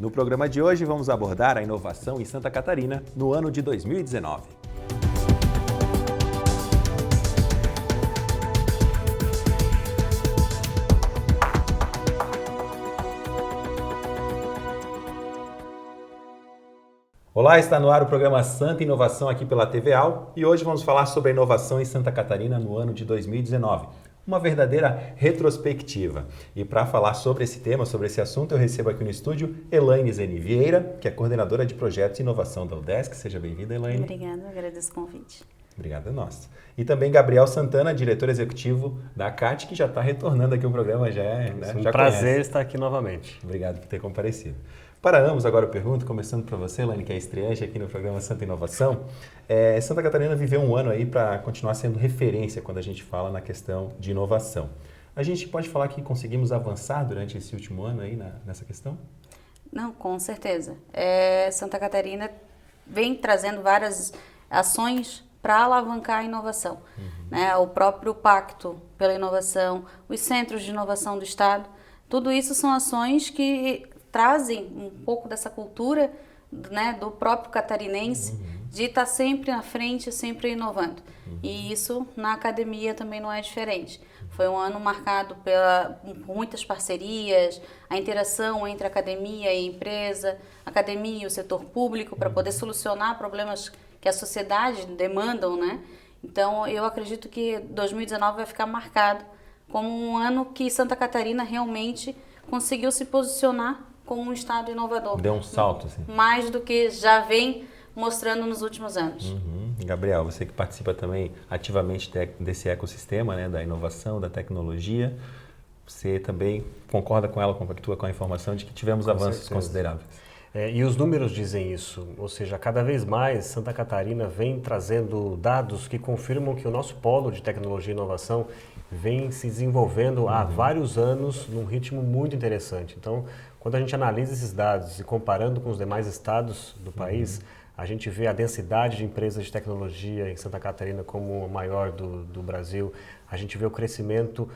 No programa de hoje vamos abordar a inovação em Santa Catarina no ano de 2019. Olá, está no ar o programa Santa Inovação aqui pela TVAL e hoje vamos falar sobre a inovação em Santa Catarina no ano de 2019. Uma verdadeira retrospectiva. E para falar sobre esse tema, sobre esse assunto, eu recebo aqui no estúdio Elaine Zeni Vieira, que é coordenadora de projetos e inovação da UDESC. Seja bem-vinda, Elaine. Obrigada, agradeço o convite. Obrigado a nós. E também Gabriel Santana, diretor executivo da CAT, que já está retornando aqui ao programa. Um prazer estar aqui novamente. Obrigado por ter comparecido. Para ambos, agora eu pergunto, começando para você, Elaine, que é estreante aqui no programa Santa Inovação. Santa Catarina viveu um ano aí para continuar sendo referência quando a gente fala na questão de inovação. A gente pode falar que conseguimos avançar durante esse último ano aí nessa questão? Não, com certeza. Santa Catarina vem trazendo várias ações para alavancar a inovação. Né? O próprio Pacto pela Inovação, os Centros de Inovação do Estado, tudo isso são ações que trazem um pouco dessa cultura, né, do próprio catarinense, de estar sempre na frente, sempre inovando. E isso na academia também não é diferente. Foi um ano marcado por muitas parcerias, a interação entre a academia e a empresa, a academia e o setor público, para poder solucionar problemas que a sociedade demandam, né? Então, eu acredito que 2019 vai ficar marcado como um ano que Santa Catarina realmente conseguiu se posicionar como um estado inovador. Deu um salto, assim. Mais do que já vem mostrando nos últimos anos. Gabriel, você que participa também ativamente desse ecossistema, né, da inovação, da tecnologia, você também concorda com ela, compactua com a informação de que tivemos avanços consideráveis? E os números dizem isso, ou seja, cada vez mais Santa Catarina vem trazendo dados que confirmam que o nosso polo de tecnologia e inovação vem se desenvolvendo há vários anos num ritmo muito interessante. Então, quando a gente analisa esses dados e comparando com os demais estados do país, a gente vê a densidade de empresas de tecnologia em Santa Catarina como a maior do Brasil. A gente vê o crescimento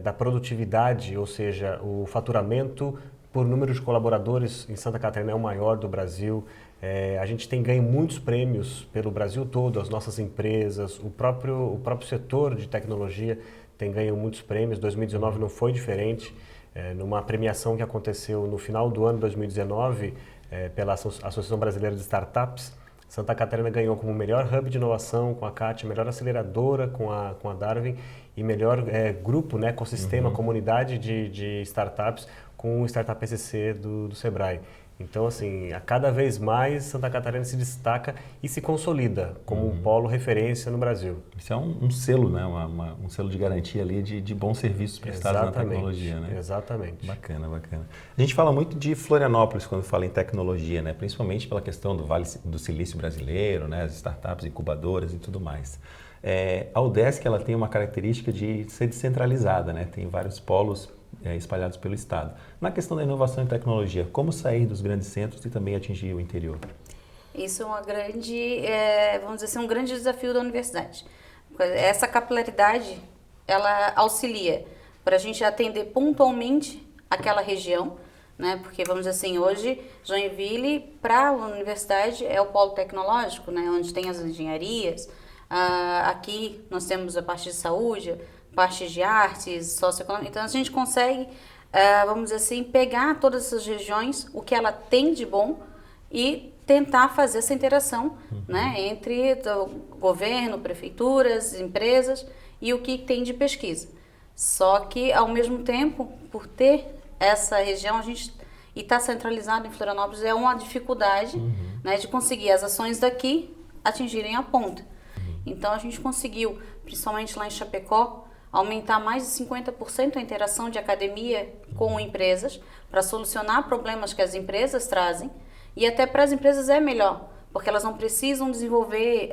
da produtividade, ou seja, o faturamento por número de colaboradores em Santa Catarina é o maior do Brasil. A gente tem ganho muitos prêmios pelo Brasil todo, as nossas empresas, o próprio setor de tecnologia tem ganho muitos prêmios. 2019 não foi diferente. Numa premiação que aconteceu no final do ano 2019 pela Associação Brasileira de Startups, Santa Catarina ganhou como melhor hub de inovação com a CAT, melhor aceleradora com a Darwin e melhor grupo, né, ecossistema, comunidade de startups com o Startup PCC do Sebrae. Então, assim, a cada vez mais Santa Catarina se destaca e se consolida como um polo referência no Brasil. Isso é um selo, né? Um selo de garantia ali de bons serviços prestados na tecnologia, né? Exatamente. Bacana, bacana. A gente fala muito de Florianópolis quando fala em tecnologia, né? Principalmente pela questão do Vale do Silício brasileiro, né? As startups, incubadoras e tudo mais. A UDESC, ela tem uma característica de ser descentralizada, né? Tem vários polos espalhados pelo estado. Na questão da inovação e tecnologia, como sair dos grandes centros e também atingir o interior? Isso é uma grande, vamos dizer assim, um grande desafio da universidade. Essa capilaridade, ela auxilia para a gente atender pontualmente aquela região, né? Porque, vamos dizer assim, hoje, Joinville, para a universidade, é o polo tecnológico, né? Onde tem as engenharias. Aqui nós temos a parte de saúde, parte de artes, socioeconômica. Então, a gente consegue, vamos dizer assim, pegar todas essas regiões, o que ela tem de bom e tentar fazer essa interação, né, entre o governo, prefeituras, empresas e o que tem de pesquisa. Só que, ao mesmo tempo, por ter essa região, e estar centralizado em Florianópolis é uma dificuldade, né, de conseguir as ações daqui atingirem a ponta. Então, a gente conseguiu, principalmente lá em Chapecó, aumentar mais de 50% a interação de academia com empresas para solucionar problemas que as empresas trazem, e até para as empresas é melhor, porque elas não precisam desenvolver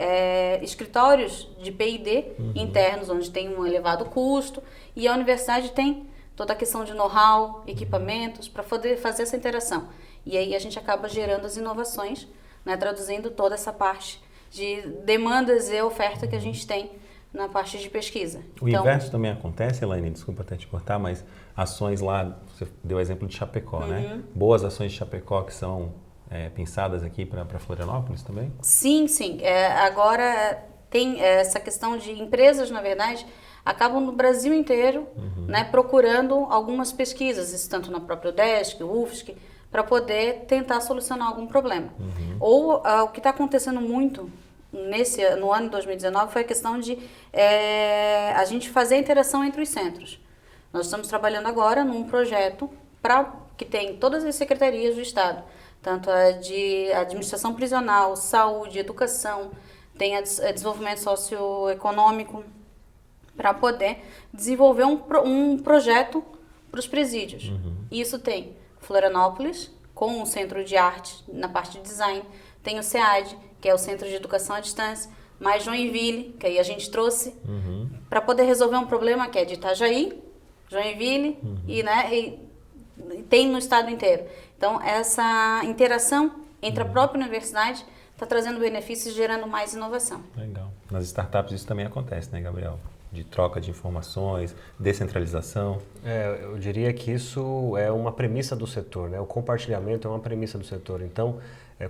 escritórios de P&D internos, onde tem um elevado custo, e a universidade tem toda a questão de know-how, equipamentos, para poder fazer essa interação. E aí a gente acaba gerando as inovações, né, traduzindo toda essa parte de demandas e oferta que a gente tem na parte de pesquisa. O inverso também acontece, Elaine, desculpa até te cortar, mas ações lá, você deu o exemplo de Chapecó, né? Boas ações de Chapecó que são pensadas aqui para Florianópolis também? Sim, sim. Agora tem essa questão de empresas, na verdade, acabam no Brasil inteiro, né, procurando algumas pesquisas, isso tanto na própria UDESC, UFSC, para poder tentar solucionar algum problema. Ou o que está acontecendo muito no ano de 2019 foi a questão de a gente fazer a interação entre os centros. Nós estamos trabalhando agora num projeto que tem todas as secretarias do Estado, tanto a de administração prisional, saúde, educação, tem a desenvolvimento socioeconômico, para poder desenvolver um projeto para os presídios. Isso tem Florianópolis, com o Centro de Arte na parte de design, tem o SEAD, que é o Centro de Educação à Distância, mais Joinville, que aí a gente trouxe, para poder resolver um problema que é de Itajaí, Joinville e tem no estado inteiro. Então, essa interação entre a própria universidade está trazendo benefícios, gerando mais inovação. Legal. Nas startups isso também acontece, né, Gabriel? De troca de informações, descentralização. Eu diria que isso é uma premissa do setor, né? O compartilhamento é uma premissa do setor. Então,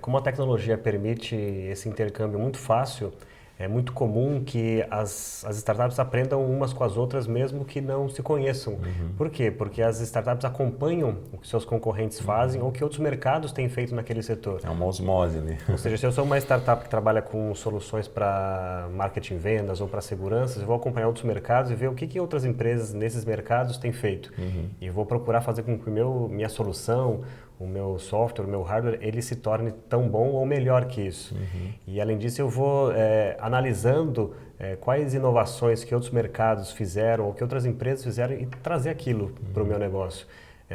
como a tecnologia permite esse intercâmbio muito fácil, é muito comum que as startups aprendam umas com as outras mesmo que não se conheçam. Por quê? Porque as startups acompanham o que seus concorrentes fazem ou o que outros mercados têm feito naquele setor. É uma osmose ali. Ou seja, se eu sou uma startup que trabalha com soluções para marketing, vendas ou para seguranças, eu vou acompanhar outros mercados e ver o que outras empresas nesses mercados têm feito. E vou procurar fazer com que minha solução, o meu software, o meu hardware, ele se torne tão bom ou melhor que isso. E além disso, eu vou analisando quais inovações que outros mercados fizeram ou que outras empresas fizeram e trazer aquilo para o meu negócio.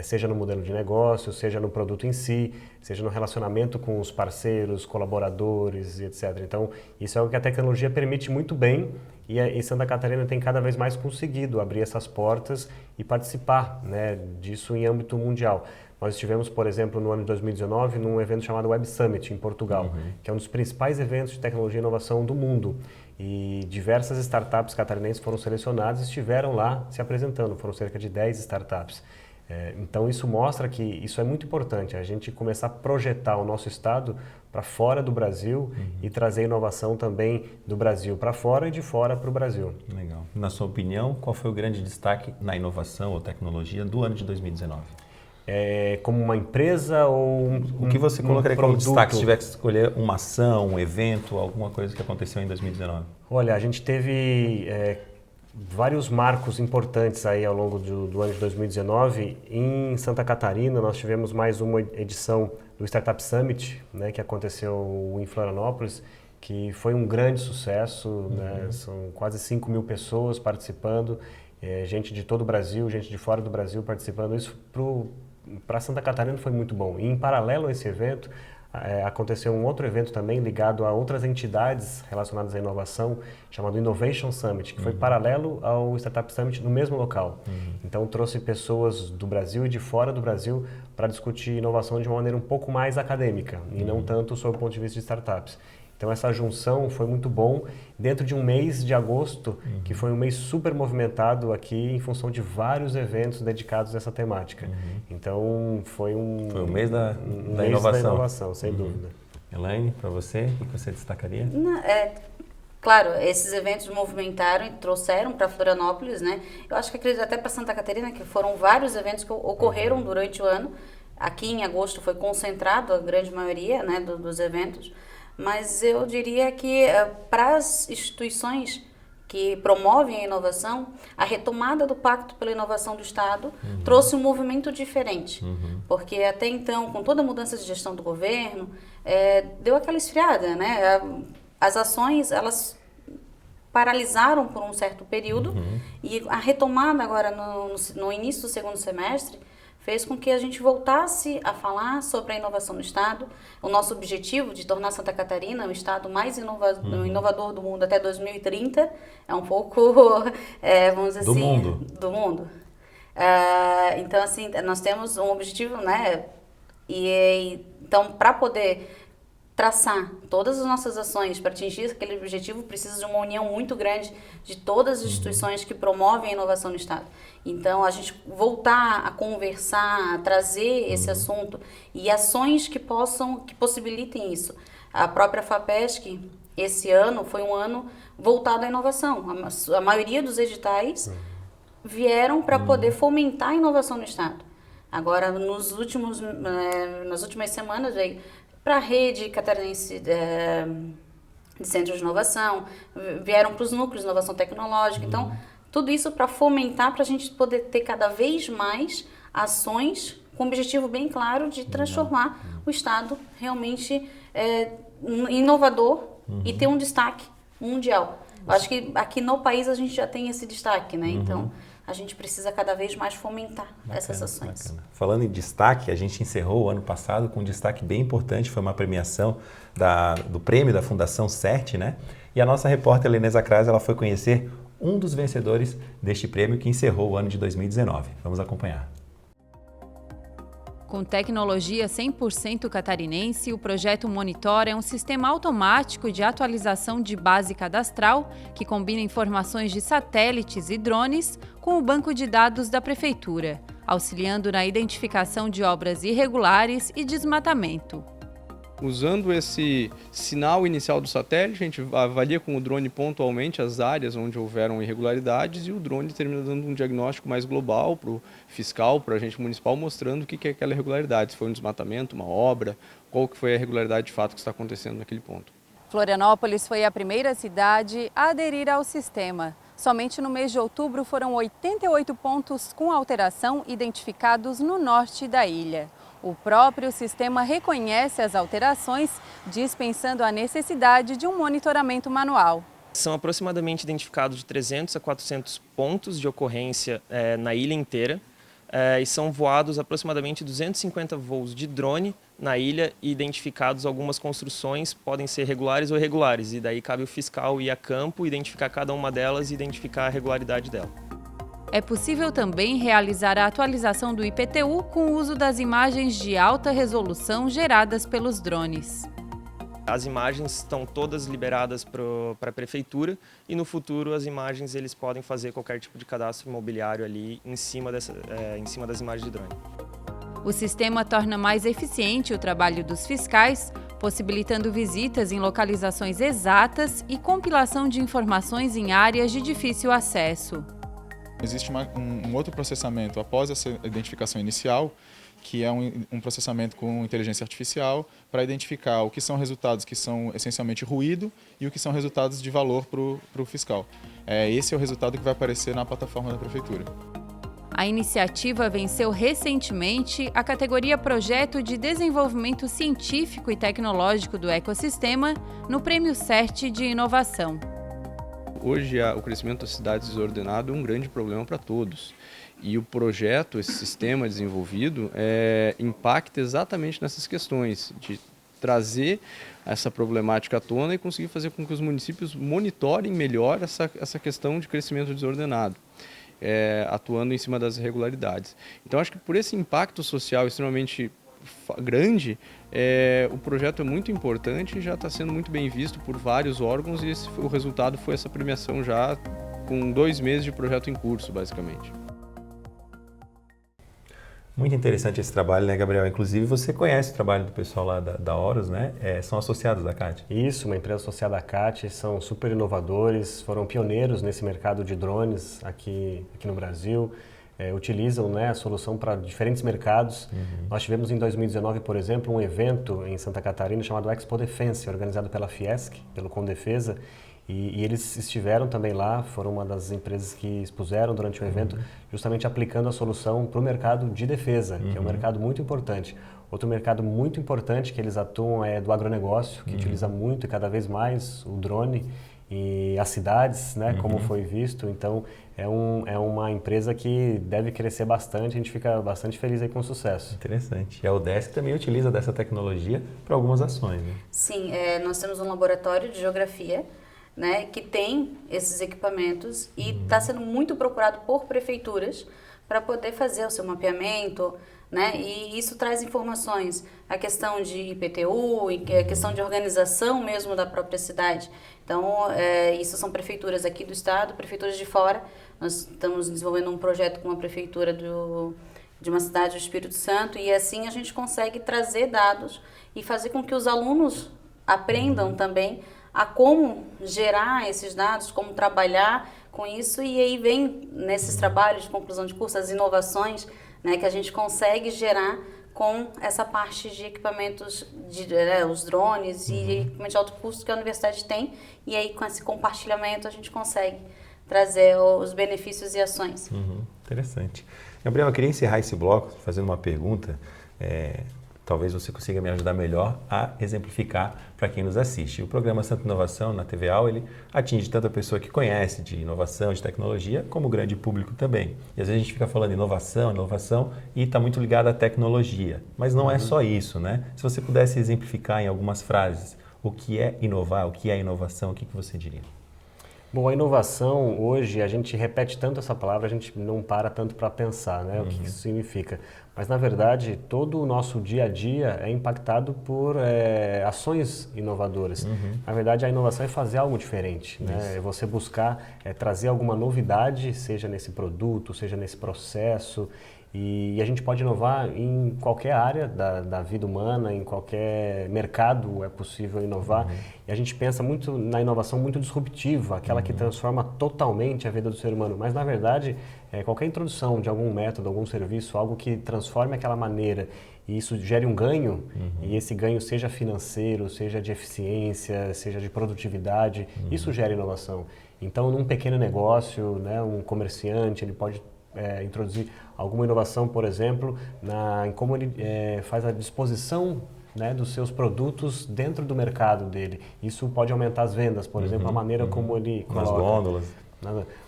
Seja no modelo de negócio, seja no produto em si, seja no relacionamento com os parceiros, colaboradores e etc. Então, isso é o que a tecnologia permite muito bem e Santa Catarina tem cada vez mais conseguido abrir essas portas e participar, né, disso em âmbito mundial. Nós estivemos, por exemplo, no ano de 2019, num evento chamado Web Summit, em Portugal, que é um dos principais eventos de tecnologia e inovação do mundo. E diversas startups catarinenses foram selecionadas e estiveram lá se apresentando. Foram cerca de 10 startups. Então, isso mostra que isso é muito importante, a gente começar a projetar o nosso estado para fora do Brasil e trazer inovação também do Brasil para fora e de fora para o Brasil. Legal. Na sua opinião, qual foi o grande destaque na inovação ou tecnologia do ano de 2019? Como uma empresa ou o que você colocaria como destaque se tivesse que escolher uma ação, um evento, alguma coisa que aconteceu em 2019? Olha, a gente teve vários marcos importantes aí ao longo do ano de 2019. Em Santa Catarina, nós tivemos mais uma edição do Startup Summit, né, que aconteceu em Florianópolis, que foi um grande sucesso, né? São quase 5.000 pessoas participando, gente de todo o Brasil, gente de fora do Brasil participando. Isso para Santa Catarina foi muito bom. E em paralelo a esse evento, aconteceu um outro evento também ligado a outras entidades relacionadas à inovação, chamado Innovation Summit, que foi paralelo ao Startup Summit no mesmo local. Então trouxe pessoas do Brasil e de fora do Brasil para discutir inovação de uma maneira um pouco mais acadêmica e não tanto sob o ponto de vista de startups. Então essa junção foi muito bom dentro de um mês de agosto, que foi um mês super movimentado aqui em função de vários eventos dedicados a essa temática. Então foi um mês da mês inovação. Da inovação, sem dúvida. Elaine, para você, o que você destacaria? Claro, esses eventos movimentaram e trouxeram para Florianópolis, né? Eu acho que acredito até para Santa Catarina, que foram vários eventos que ocorreram durante o ano. Aqui em agosto foi concentrado a grande maioria, né, dos eventos. Mas eu diria que para as instituições que promovem a inovação, a retomada do Pacto pela Inovação do Estado trouxe um movimento diferente. Porque até então, com toda a mudança de gestão do governo, deu aquela esfriada, né? As ações, elas paralisaram por um certo período e a retomada agora no início do segundo semestre fez com que a gente voltasse a falar sobre a inovação no Estado. O nosso objetivo de tornar Santa Catarina o Estado mais inovador do mundo até 2030 é um pouco, vamos dizer assim... Do mundo. Então, assim, nós temos um objetivo, né? Então, para poder traçar todas as nossas ações para atingir aquele objetivo, precisa de uma união muito grande de todas as instituições que promovem a inovação no Estado. Então, a gente voltar a conversar, a trazer esse assunto e ações que possibilitem isso. A própria FAPESC, esse ano, foi um ano voltado à inovação. A maioria dos editais vieram para poder fomentar a inovação no Estado. Agora, nas últimas semanas, veio para a rede catarinense de centros de inovação, vieram para os núcleos de inovação tecnológica. Então, tudo isso para fomentar, para a gente poder ter cada vez mais ações com o objetivo bem claro de transformar o Estado realmente inovador e ter um destaque mundial. Eu acho que aqui no país a gente já tem esse destaque, né? Então, a gente precisa cada vez mais fomentar essas ações. Bacana. Falando em destaque, a gente encerrou o ano passado com um destaque bem importante, foi uma premiação do prêmio da Fundação CERT, né? E a nossa repórter Helena Zacraz, ela foi conhecer um dos vencedores deste prêmio que encerrou o ano de 2019. Vamos acompanhar. Com tecnologia 100% catarinense, o projeto Monitor é um sistema automático de atualização de base cadastral que combina informações de satélites e drones com o banco de dados da Prefeitura, auxiliando na identificação de obras irregulares e desmatamento. Usando esse sinal inicial do satélite, a gente avalia com o drone pontualmente as áreas onde houveram irregularidades e o drone termina dando um diagnóstico mais global para o fiscal, para o agente municipal, mostrando o que é aquela irregularidade, se foi um desmatamento, uma obra, qual que foi a irregularidade de fato que está acontecendo naquele ponto. Florianópolis foi a primeira cidade a aderir ao sistema. Somente no mês de outubro foram 88 pontos com alteração identificados no norte da ilha. O próprio sistema reconhece as alterações, dispensando a necessidade de um monitoramento manual. São aproximadamente identificados de 300 a 400 pontos de ocorrência na ilha inteira e são voados aproximadamente 250 voos de drone na ilha e identificados algumas construções, podem ser regulares ou irregulares, e daí cabe o fiscal ir a campo, identificar cada uma delas e identificar a regularidade dela. É possível também realizar a atualização do IPTU com o uso das imagens de alta resolução geradas pelos drones. As imagens estão todas liberadas para a Prefeitura e no futuro as imagens eles podem fazer qualquer tipo de cadastro imobiliário ali em cima das imagens de drone. O sistema torna mais eficiente o trabalho dos fiscais, possibilitando visitas em localizações exatas e compilação de informações em áreas de difícil acesso. Existe um outro processamento após essa identificação inicial, que é um processamento com inteligência artificial para identificar o que são resultados que são essencialmente ruído e o que são resultados de valor para o fiscal. Esse é o resultado que vai aparecer na plataforma da Prefeitura. A iniciativa venceu recentemente a categoria Projeto de Desenvolvimento Científico e Tecnológico do Ecossistema no Prêmio CERT de Inovação. Hoje, o crescimento das cidades desordenado é um grande problema para todos. E o projeto, esse sistema desenvolvido, impacta exatamente nessas questões, de trazer essa problemática à tona e conseguir fazer com que os municípios monitorem melhor essa questão de crescimento desordenado, atuando em cima das irregularidades. Então, acho que por esse impacto social extremamente grande, o projeto é muito importante e já está sendo muito bem visto por vários órgãos e o resultado foi essa premiação já com 2 meses de projeto em curso, basicamente. Muito interessante esse trabalho, né, Gabriel? Inclusive, você conhece o trabalho do pessoal lá da Horus, né? São associados da CAT. Isso, uma empresa associada à CAT, são super inovadores, foram pioneiros nesse mercado de drones aqui no Brasil. Utilizam, né, a solução para diferentes mercados. Nós tivemos em 2019, por exemplo, um evento em Santa Catarina chamado Expo Defense, organizado pela Fiesc, pelo Condefesa, e eles estiveram também lá, foram uma das empresas que expuseram durante o evento, justamente aplicando a solução para o mercado de defesa, que é um mercado muito importante. Outro mercado muito importante que eles atuam é do agronegócio, que utiliza muito e cada vez mais o drone, e as cidades, né, como foi visto. Então, é uma empresa que deve crescer bastante, a gente fica bastante feliz aí com o sucesso. Interessante. E a UDESC também utiliza dessa tecnologia para algumas ações, né? Sim, nós temos um laboratório de geografia, né, que tem esses equipamentos e está sendo muito procurado por prefeituras para poder fazer o seu mapeamento, né? E isso traz informações, a questão de IPTU, a questão de organização mesmo da própria cidade. Então, isso são prefeituras aqui do estado, prefeituras de fora. Nós estamos desenvolvendo um projeto com a prefeitura de uma cidade do Espírito Santo, e assim a gente consegue trazer dados e fazer com que os alunos aprendam também a como gerar esses dados, como trabalhar com isso, e aí vem nesses trabalhos de conclusão de curso as inovações, né, que a gente consegue gerar com essa parte de equipamentos, os drones e equipamentos de alto custo que a universidade tem, e aí com esse compartilhamento a gente consegue trazer os benefícios e ações. Interessante. Gabriel, eu queria encerrar esse bloco fazendo uma pergunta. Talvez você consiga me ajudar melhor a exemplificar para quem nos assiste. O programa Santa Inovação na TV AU, ele atinge tanto a pessoa que conhece de inovação, de tecnologia, como o grande público também. E às vezes a gente fica falando inovação e está muito ligado à tecnologia. Mas não é só isso, né? Se você pudesse exemplificar em algumas frases o que é inovar, o que é inovação, o que você diria? Bom, a inovação, hoje, a gente repete tanto essa palavra, a gente não para tanto para pensar, né, o que isso significa. Mas, na verdade, todo o nosso dia a dia é impactado por ações inovadoras. Na verdade, a inovação é fazer algo diferente, né? É você buscar trazer alguma novidade, seja nesse produto, seja nesse processo. E a gente pode inovar em qualquer área da vida humana, em qualquer mercado é possível inovar. E a gente pensa muito na inovação muito disruptiva, aquela que transforma totalmente a vida do ser humano. Mas, na verdade, qualquer introdução de algum método, algum serviço, algo que transforme aquela maneira e isso gere um ganho, e esse ganho seja financeiro, seja de eficiência, seja de produtividade, isso gera inovação. Então, num pequeno negócio, né, um comerciante, ele pode introduzir alguma inovação, por exemplo, em como ele faz a disposição, né, dos seus produtos dentro do mercado dele. Isso pode aumentar as vendas, por exemplo, a maneira como ele coloca... Nas gôndolas.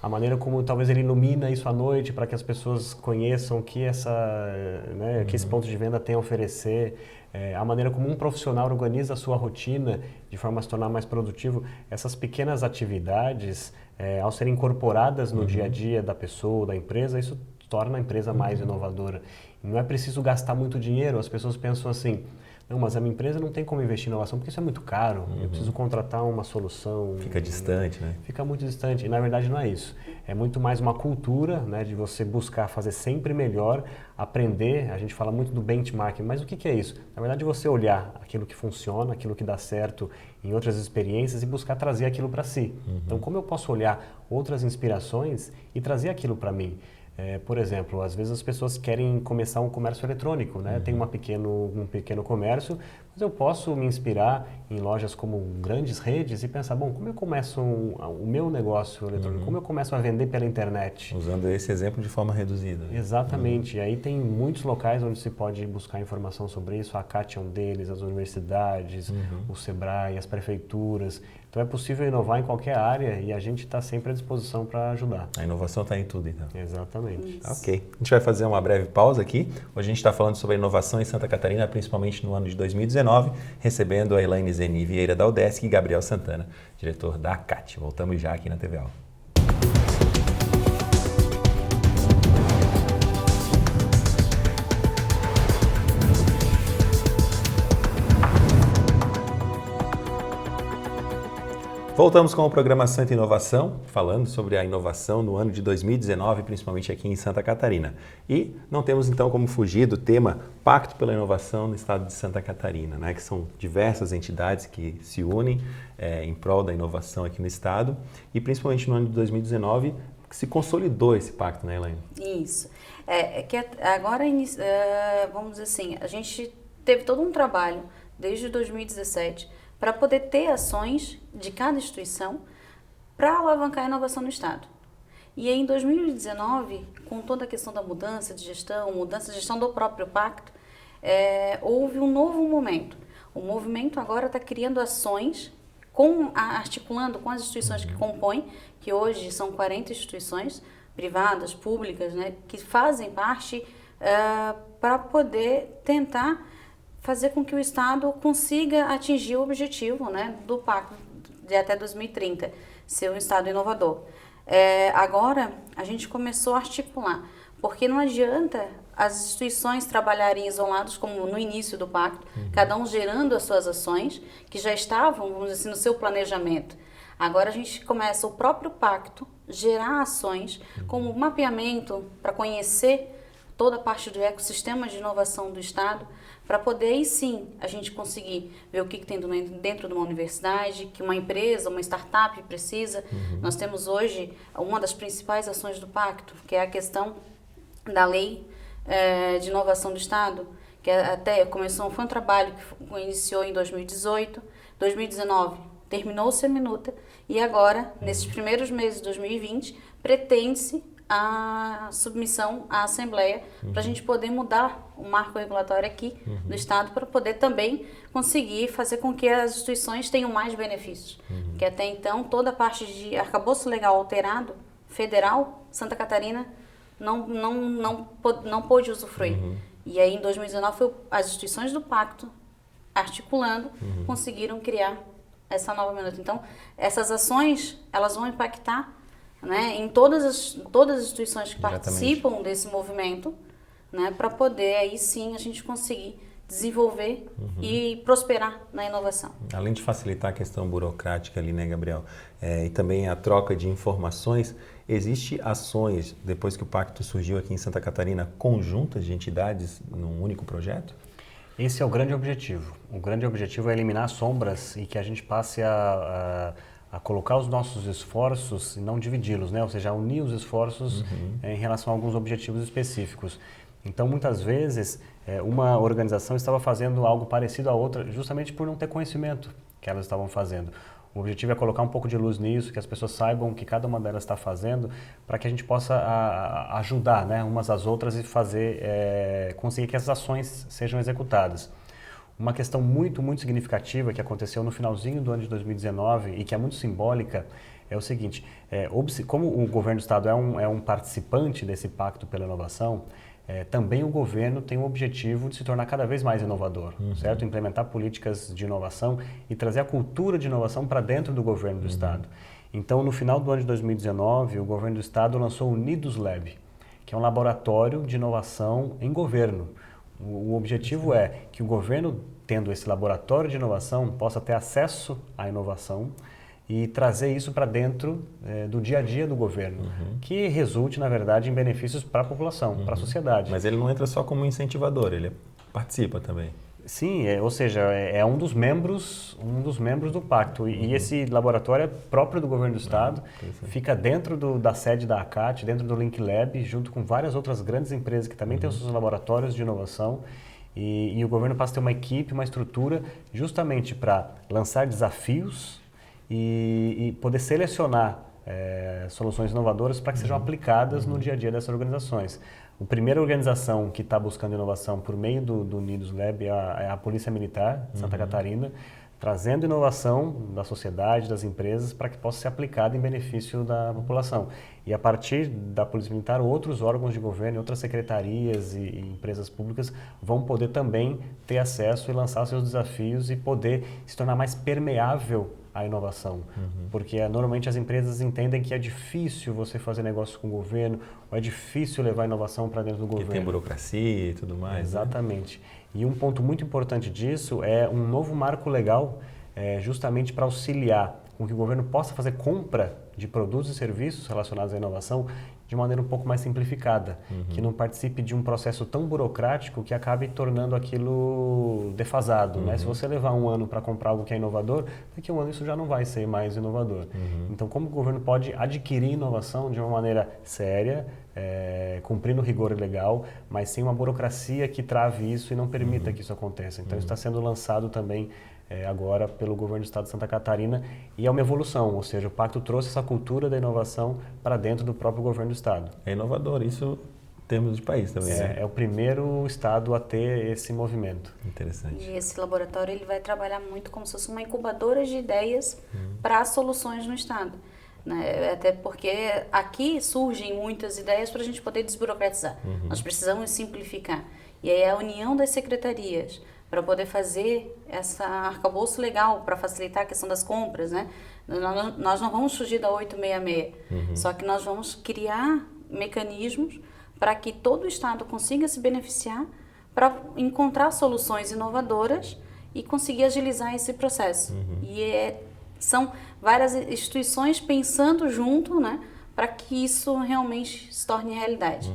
A maneira como talvez ele ilumina isso à noite para que as pessoas conheçam que que esse ponto de venda tem a oferecer. A maneira como um profissional organiza a sua rotina de forma a se tornar mais produtivo. Essas pequenas atividades, ao serem incorporadas no dia a dia da pessoa, da empresa, isso torna a empresa mais inovadora. E não é preciso gastar muito dinheiro. As pessoas pensam assim, não, mas a minha empresa não tem como investir em inovação porque isso é muito caro. Eu preciso contratar uma solução. Fica distante, né? Fica muito distante. E na verdade não é isso. É muito mais uma cultura, né, de você buscar fazer sempre melhor, aprender. A gente fala muito do benchmarking, mas o que é isso? Na verdade, você olhar aquilo que funciona, aquilo que dá certo em outras experiências e buscar trazer aquilo para si. Então, como eu posso olhar outras inspirações e trazer aquilo para mim? Por exemplo, às vezes as pessoas querem começar um comércio eletrônico, né? Tem um pequeno comércio, mas eu posso me inspirar em lojas como grandes redes e pensar, bom, como eu começo o meu negócio eletrônico? Como eu começo a vender pela internet? Usando esse exemplo de forma reduzida. Né? Exatamente. E aí tem muitos locais onde se pode buscar informação sobre isso. A CAT é um deles, as universidades, o SEBRAE, as prefeituras. Então é possível inovar em qualquer área e a gente está sempre à disposição para ajudar. A inovação está em tudo, então. Exatamente. Ok. A gente vai fazer uma breve pausa aqui. Hoje a gente está falando sobre a inovação em Santa Catarina, principalmente no ano de 2019, recebendo a Elaine Zeni Vieira da UDESC e Gabriel Santana, diretor da ACAT. Voltamos já aqui na TV AU. Voltamos com o programa Santa Inovação, falando sobre a inovação no ano de 2019, principalmente aqui em Santa Catarina. E não temos então como fugir do tema Pacto pela Inovação no estado de Santa Catarina, né? Que são diversas entidades que se unem em prol da inovação aqui no estado e principalmente no ano de 2019 que se consolidou esse pacto, né, Elaine? Isso. Agora, vamos dizer assim, a gente teve todo um trabalho desde 2017 para poder ter ações de cada instituição para alavancar a inovação no estado. E aí, em 2019, com toda a questão da mudança de gestão do próprio pacto, houve um novo momento. O movimento agora está criando ações, articulando com as instituições que compõem, que hoje são 40 instituições privadas, públicas, né, que fazem parte para poder tentar fazer com que o Estado consiga atingir o objetivo, né, do Pacto de até 2030, ser um Estado inovador. Agora, a gente começou a articular, porque não adianta as instituições trabalharem isoladas, como no início do pacto, cada um gerando as suas ações, que já estavam, vamos dizer assim, no seu planejamento. Agora a gente começa o próprio pacto gerar ações como mapeamento para conhecer toda a parte do ecossistema de inovação do Estado, para poder aí sim a gente conseguir ver o que tem dentro de uma universidade, que uma empresa, uma startup precisa. Nós temos hoje uma das principais ações do pacto, que é a questão da lei de inovação do Estado, que até começou, foi um trabalho que iniciou em 2018, 2019 terminou-se a minuta e agora, nesses primeiros meses de 2020, pretende-se a submissão à Assembleia para a gente poder mudar o marco regulatório aqui do Estado para poder também conseguir fazer com que as instituições tenham mais benefícios. Que até então, toda a parte de arcabouço legal alterado, federal, Santa Catarina não pôde usufruir. E aí, em 2019, as instituições do pacto, articulando, conseguiram criar essa nova minuta. Então, essas ações, elas vão impactar, né, em todas as instituições que participam desse movimento, né, para poder aí sim a gente conseguir desenvolver e prosperar na inovação. Além de facilitar a questão burocrática ali, né, Gabriel, e também a troca de informações, existe ações, depois que o pacto surgiu aqui em Santa Catarina, conjuntas de entidades num único projeto? Esse é o grande objetivo. O grande objetivo é eliminar sombras e que a gente passe a colocar os nossos esforços e não dividi-los, né? Ou seja, unir os esforços em relação a alguns objetivos específicos. Então, muitas vezes, uma organização estava fazendo algo parecido à outra justamente por não ter conhecimento que elas estavam fazendo. O objetivo é colocar um pouco de luz nisso, que as pessoas saibam o que cada uma delas está fazendo, para que a gente possa ajudar, né, umas às outras e conseguir que essas ações sejam executadas. Uma questão muito significativa que aconteceu no finalzinho do ano de 2019 e que é muito simbólica é o seguinte, como o governo do Estado é um participante desse Pacto pela Inovação, também o governo tem o objetivo de se tornar cada vez mais inovador, certo? Implementar políticas de inovação e trazer a cultura de inovação para dentro do governo do Estado. Então, no final do ano de 2019, o governo do Estado lançou o Unidos Lab, que é um laboratório de inovação em governo. O objetivo é que o governo, tendo esse laboratório de inovação, possa ter acesso à inovação e trazer isso para dentro do dia a dia do governo, que resulte, na verdade, em benefícios para a população, para a sociedade. Mas ele não entra só como incentivador, ele participa também. Sim, ou seja, é um dos membros do pacto. E esse laboratório é próprio do governo do Estado, fica dentro da sede da ACAT, dentro do Link Lab, junto com várias outras grandes empresas que também têm os seus laboratórios de inovação. E o governo passa a ter uma equipe, uma estrutura, justamente para lançar desafios e poder selecionar soluções inovadoras para que sejam aplicadas no dia a dia dessas organizações. A primeira organização que está buscando inovação por meio do Unidos Lab é a Polícia Militar de Santa Catarina, trazendo inovação da sociedade, das empresas, para que possa ser aplicada em benefício da população. E a partir da Polícia Militar, outros órgãos de governo, outras secretarias e empresas públicas vão poder também ter acesso e lançar seus desafios e poder se tornar mais permeável à inovação. Porque normalmente as empresas entendem que é difícil você fazer negócio com o governo, ou é difícil levar a inovação para dentro do governo. Que tem burocracia e tudo mais. Exatamente. Né? E um ponto muito importante disso é um novo marco legal justamente para auxiliar com que o governo possa fazer compra de produtos e serviços relacionados à inovação de maneira um pouco mais simplificada, que não participe de um processo tão burocrático que acabe tornando aquilo defasado. Né? Se você levar um ano para comprar algo que é inovador, daqui a um ano isso já não vai ser mais inovador. Então, como o governo pode adquirir inovação de uma maneira séria, cumprindo o rigor legal, mas sem uma burocracia que trave isso e não permita que isso aconteça. Então, isso está sendo lançado também agora pelo governo do Estado de Santa Catarina e é uma evolução, ou seja, o Pacto trouxe essa cultura da inovação para dentro do próprio governo do Estado. É inovador, isso em termos de país também, né? É o primeiro Estado a ter esse movimento. Interessante. E esse laboratório ele vai trabalhar muito como se fosse uma incubadora de ideias para soluções no Estado. Né? Até porque aqui surgem muitas ideias para a gente poder desburocratizar. Nós precisamos simplificar. E aí a união das secretarias para poder fazer essa arcabouço legal, para facilitar a questão das compras, né? Nós não vamos fugir da 866, só que nós vamos criar mecanismos para que todo o Estado consiga se beneficiar para encontrar soluções inovadoras e conseguir agilizar esse processo. E são várias instituições pensando junto, né, para que isso realmente se torne realidade.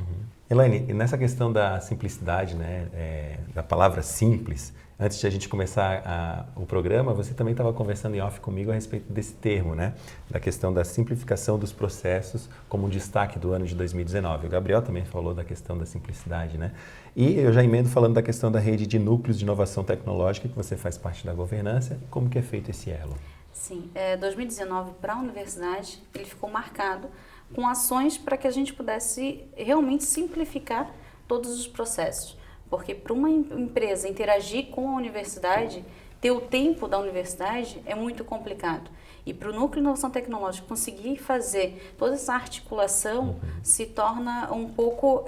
Elaine, e nessa questão da simplicidade, né, da palavra simples, antes de a gente começar o programa, você também estava conversando em off comigo a respeito desse termo, né, da questão da simplificação dos processos como um destaque do ano de 2019. O Gabriel também falou da questão da simplicidade, né? E eu já emendo falando da questão da rede de núcleos de inovação tecnológica, que você faz parte da governança, como que é feito esse elo? Sim, 2019 para a universidade, ele ficou marcado com ações para que a gente pudesse realmente simplificar todos os processos. Porque para uma empresa interagir com a universidade, ter o tempo da universidade é muito complicado. E para o Núcleo de Inovação Tecnológica conseguir fazer toda essa articulação se torna um pouco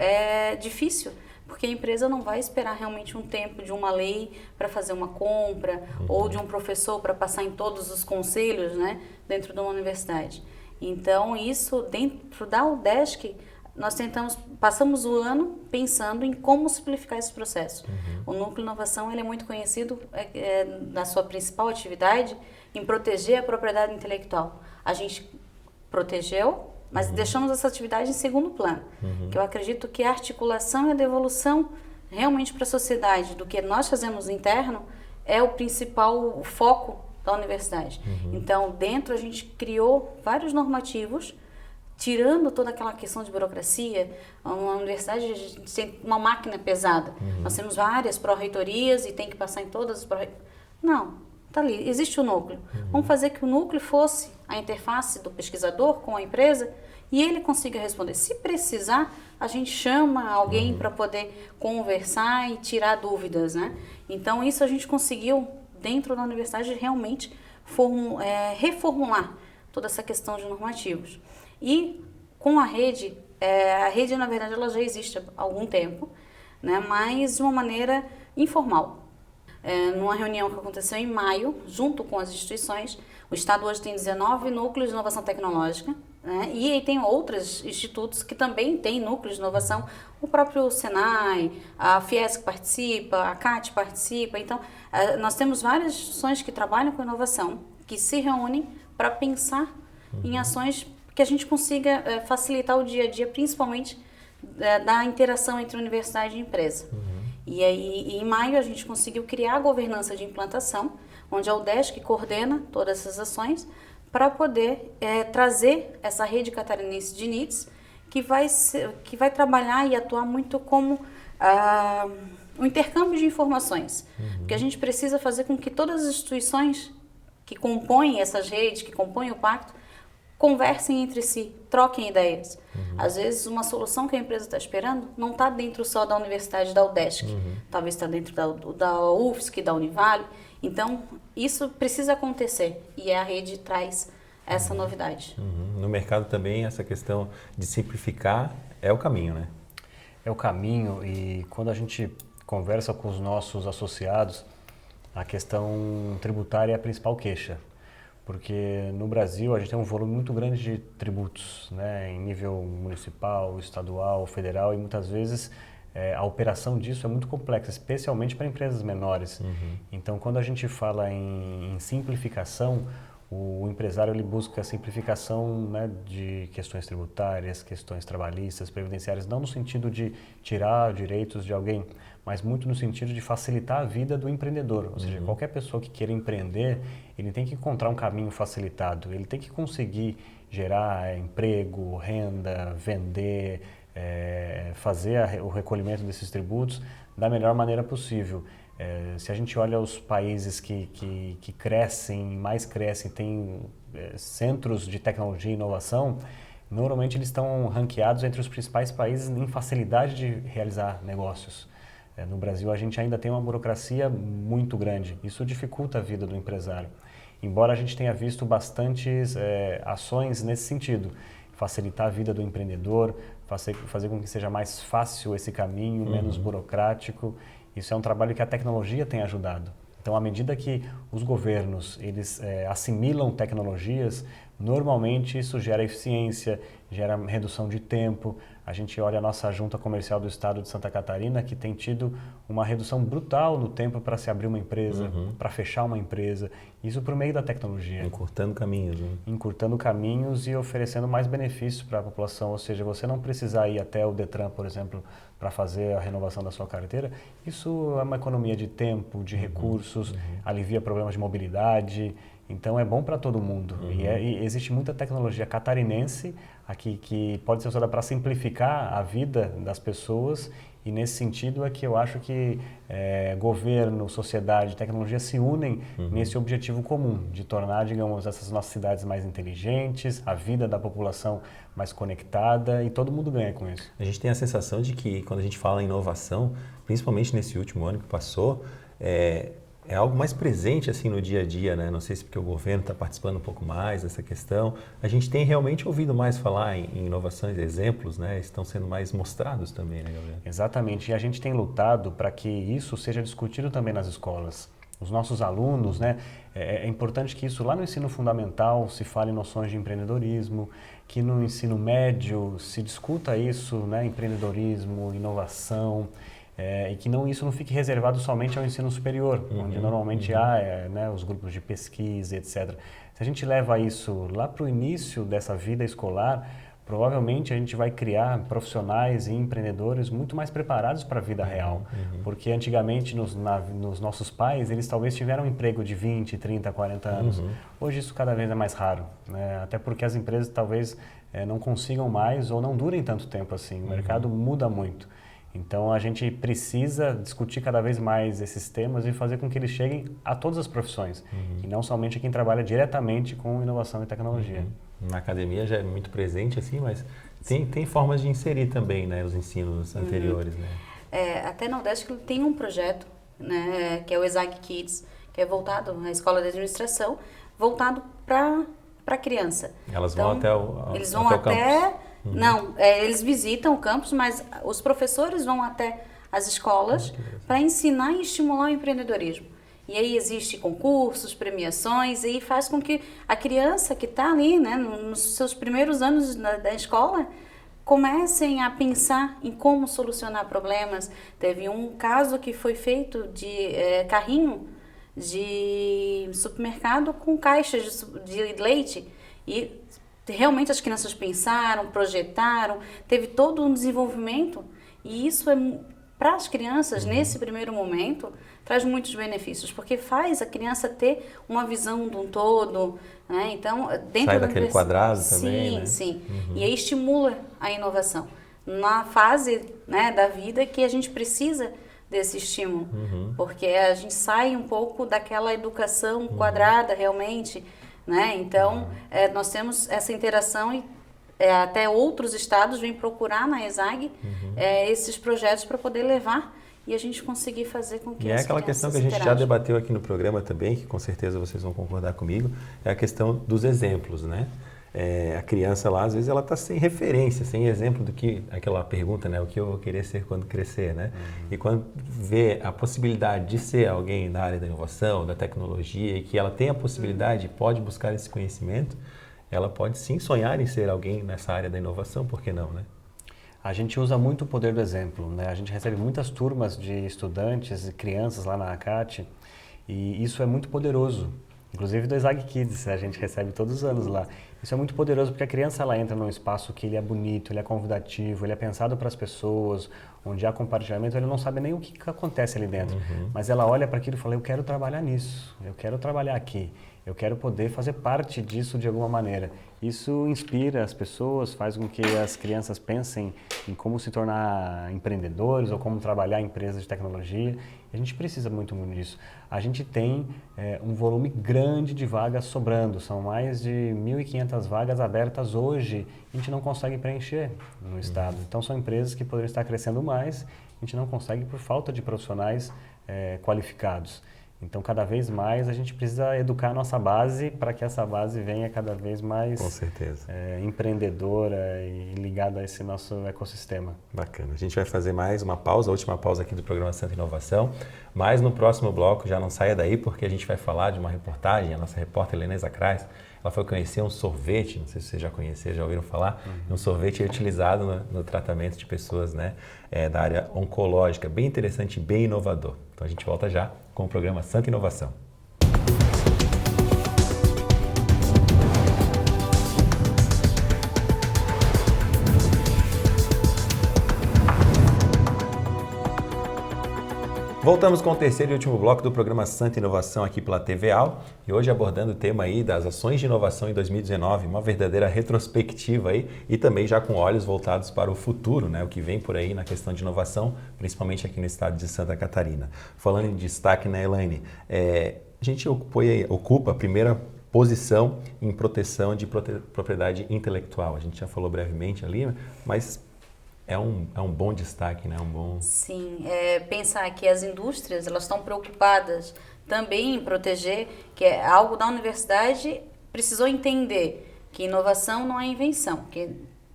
difícil, porque a empresa não vai esperar realmente um tempo de uma lei para fazer uma compra ou de um professor para passar em todos os conselhos, né, dentro de uma universidade. Então, isso dentro da UDESC, nós passamos o ano pensando em como simplificar esse processo. O Núcleo de Inovação ele é muito conhecido na sua principal atividade em proteger a propriedade intelectual. A gente protegeu, mas deixamos essa atividade em segundo plano, que eu acredito que a articulação e a devolução realmente para a sociedade do que nós fazemos interno é o principal foco da universidade. Então, dentro a gente criou vários normativos, tirando toda aquela questão de burocracia. Uma universidade, a gente tem uma máquina pesada. Nós temos várias pró-reitorias e tem que passar em todas as pró-reitorias. Não, tá ali, existe o núcleo. Vamos fazer que o núcleo fosse a interface do pesquisador com a empresa e ele consiga responder. Se precisar, a gente chama alguém para poder conversar e tirar dúvidas, né? Então, isso a gente conseguiu, dentro da universidade, realmente reformular toda essa questão de normativos. E com a rede na verdade ela já existe há algum tempo, né, mas de uma maneira informal. Numa reunião que aconteceu em maio, junto com as instituições, o Estado hoje tem 19 núcleos de inovação tecnológica, né, e aí tem outros institutos que também têm núcleos de inovação, o próprio Senai, a Fiesc participa, a CAT participa. Então, nós temos várias instituições que trabalham com inovação, que se reúnem para pensar em ações que a gente consiga facilitar o dia a dia, principalmente da interação entre universidade e empresa. E aí, em maio, a gente conseguiu criar a governança de implantação, onde a UDESC coordena todas essas ações para poder trazer essa rede catarinense de NITs, que vai trabalhar e atuar muito como o intercâmbio de informações. Porque a gente precisa fazer com que todas as instituições que compõem essas redes, que compõem o pacto, conversem entre si, troquem ideias. Às vezes, uma solução que a empresa está esperando não está dentro só da universidade da UDESC, talvez está dentro da UFSC, da Univale. Então, isso precisa acontecer e a rede traz essa novidade. No mercado também, essa questão de simplificar é o caminho, né? É o caminho, e quando a gente conversa com os nossos associados, a questão tributária é a principal queixa. Porque no Brasil a gente tem um volume muito grande de tributos, né, em nível municipal, estadual, federal, e muitas vezes a operação disso é muito complexa, especialmente para empresas menores. Então, quando a gente fala em simplificação, o empresário ele busca a simplificação, né, de questões tributárias, questões trabalhistas, previdenciárias, não no sentido de tirar direitos de alguém, mas muito no sentido de facilitar a vida do empreendedor. Ou seja, qualquer pessoa que queira empreender, ele tem que encontrar um caminho facilitado, ele tem que conseguir gerar emprego, renda, vender, fazer o recolhimento desses tributos da melhor maneira possível. Se a gente olha os países que crescem, mais crescem, têm centros de tecnologia e inovação, normalmente eles estão ranqueados entre os principais países em facilidade de realizar negócios. No Brasil, a gente ainda tem uma burocracia muito grande. Isso dificulta a vida do empresário. Embora a gente tenha visto bastantes ações nesse sentido, facilitar a vida do empreendedor, fazer com que seja mais fácil esse caminho, menos burocrático. Isso é um trabalho que a tecnologia tem ajudado. Então, à medida que os governos eles assimilam tecnologias, Normalmente isso gera eficiência, gera redução de tempo. A gente olha a nossa junta comercial do estado de Santa Catarina, que tem tido uma redução brutal no tempo para se abrir uma empresa, para fechar uma empresa. Isso por meio da tecnologia. Encurtando caminhos. Né? Encurtando caminhos e oferecendo mais benefícios para a população. Ou seja, você não precisar ir até o Detran, por exemplo, para fazer a renovação da sua carteira. Isso é uma economia de tempo, de recursos, alivia problemas de mobilidade. Então é bom para todo mundo. E existe muita tecnologia catarinense aqui que pode ser usada para simplificar a vida das pessoas. E nesse sentido é que eu acho que governo, sociedade, tecnologia se unem nesse objetivo comum de tornar, digamos, essas nossas cidades mais inteligentes, a vida da população mais conectada, e todo mundo ganha com isso. A gente tem a sensação de que quando a gente fala em inovação, principalmente nesse último ano que passou, é algo mais presente assim no dia a dia, né? Não sei se porque o governo está participando um pouco mais dessa questão. A gente tem realmente ouvido mais falar em inovações, exemplos, né? Estão sendo mais mostrados também, né, Gabriel? Exatamente. E a gente tem lutado para que isso seja discutido também nas escolas. Os nossos alunos, né? É importante que isso lá no ensino fundamental se fale em noções de empreendedorismo, que no ensino médio se discuta isso, né? Empreendedorismo, inovação. E que isso não fique reservado somente ao ensino superior, onde normalmente há né, os grupos de pesquisa, etc. Se a gente leva isso lá para o início dessa vida escolar, provavelmente a gente vai criar profissionais e empreendedores muito mais preparados para a vida real. Porque antigamente, nos nossos pais, eles talvez tiveram um emprego de 20, 30, 40 anos. Hoje isso cada vez é mais raro, né? Até porque as empresas talvez não consigam mais ou não durem tanto tempo assim. O mercado muda muito. Então, a gente precisa discutir cada vez mais esses temas e fazer com que eles cheguem a todas as profissões, e não somente a quem trabalha diretamente com inovação e tecnologia. Na academia já é muito presente, assim, mas tem formas de inserir também, né, os ensinos anteriores. Né? Até na UDESC tem um projeto, né, que é o ESAG Kids, que é voltado à escola de administração, voltado para a criança. Elas então, vão até o eles vão até o campus. Não, eles visitam o campus, mas os professores vão até as escolas para ensinar e estimular o empreendedorismo. E aí existe concursos, premiações, e faz com que a criança que está ali, né, nos seus primeiros anos da escola, comecem a pensar em como solucionar problemas. Teve um caso que foi feito de carrinho de supermercado com caixas de leite, e realmente as crianças pensaram, projetaram, teve todo um desenvolvimento, e isso para as crianças, nesse primeiro momento, traz muitos benefícios, porque faz a criança ter uma visão de um todo, né? Então, dentro sai daquele quadrado também, né? Sim. E aí estimula a inovação. Na fase, né, da vida que a gente precisa desse estímulo, porque a gente sai um pouco daquela educação quadrada realmente, né? Então, nós temos essa interação e até outros estados vêm procurar na ESAG esses projetos para poder levar e a gente conseguir fazer com que as crianças. E é aquela questão que a gente já debateu aqui no programa também, que com certeza vocês vão concordar comigo, é a questão dos exemplos, né? A criança lá, às vezes, ela está sem referência, sem exemplo do que, aquela pergunta, né? O que eu vou querer ser quando crescer, né? E quando vê a possibilidade de ser alguém na área da inovação, da tecnologia, e que ela tem a possibilidade, pode buscar esse conhecimento, ela pode sim sonhar em ser alguém nessa área da inovação, por que não, né? A gente usa muito o poder do exemplo, né? A gente recebe muitas turmas de estudantes e crianças lá na ACAT, e isso é muito poderoso. Inclusive do ESAG Kids, a gente recebe todos os anos lá. Isso é muito poderoso porque a criança ela entra num espaço que ele é bonito, ele é convidativo, ele é pensado para as pessoas, onde há compartilhamento, ele não sabe nem o que acontece ali dentro. Mas ela olha para aquilo e fala, eu quero trabalhar nisso, eu quero trabalhar aqui, eu quero poder fazer parte disso de alguma maneira. Isso inspira as pessoas, faz com que as crianças pensem em como se tornar empreendedores ou como trabalhar em empresas de tecnologia. E a gente precisa muito disso. A gente tem um volume grande de vagas sobrando, são mais de 1.500 vagas abertas hoje, a gente não consegue preencher no estado. Então são empresas que poderiam estar crescendo mais, a gente não consegue por falta de profissionais qualificados. Então, cada vez mais a gente precisa educar a nossa base para que essa base venha cada vez mais Com certeza. Empreendedora e ligada a esse nosso ecossistema. Bacana. A gente vai fazer mais uma pausa, a última pausa aqui do programa Santa Inovação, mas no próximo bloco já não saia daí porque a gente vai falar de uma reportagem, a nossa repórter Helena Zacrais, ela foi conhecer um sorvete, não sei se vocês já conheceram, já ouviram falar, um sorvete utilizado no tratamento de pessoas, né, da área oncológica, bem interessante e bem inovador. Então a gente volta já com o programa Santa Inovação. Voltamos com o terceiro e último bloco do programa Santa Inovação aqui pela TVAL e hoje abordando o tema aí das ações de inovação em 2019, uma verdadeira retrospectiva aí e também já com olhos voltados para o futuro, né, o que vem por aí na questão de inovação, principalmente aqui no estado de Santa Catarina. Falando em destaque, né, Elaine, a gente ocupa a primeira posição em proteção de propriedade intelectual. A gente já falou brevemente ali, mas é um bom destaque, né? Sim, pensar que as indústrias elas estão preocupadas também em proteger, que é algo da universidade precisou entender que inovação não é invenção, que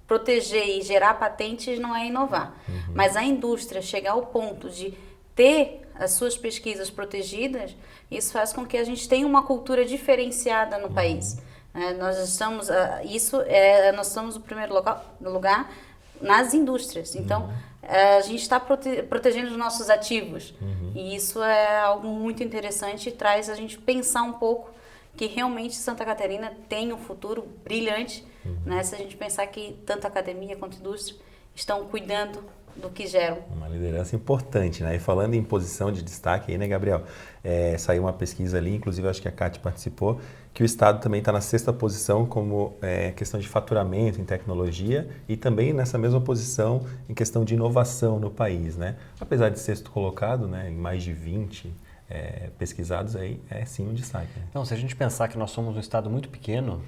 proteger e gerar patentes não é inovar. Mas a indústria chegar ao ponto de ter as suas pesquisas protegidas, isso faz com que a gente tenha uma cultura diferenciada no país. Nós estamos no primeiro lugar nas indústrias. Então, a gente está protegendo os nossos ativos. E isso é algo muito interessante e traz a gente pensar um pouco que realmente Santa Catarina tem um futuro brilhante, né? Se a gente pensar que tanto a academia quanto a indústria estão cuidando do que geram. Uma liderança importante, né? E falando em posição de destaque aí, né, Gabriel? Saiu uma pesquisa ali, inclusive acho que a Cátia participou, que o Estado também está na 6ª posição como questão de faturamento em tecnologia e também nessa mesma posição em questão de inovação no país, né? Apesar de 6º colocado, né, em mais de 20 pesquisados, aí é sim um destaque. Né? Então, se a gente pensar que nós somos um Estado muito pequeno,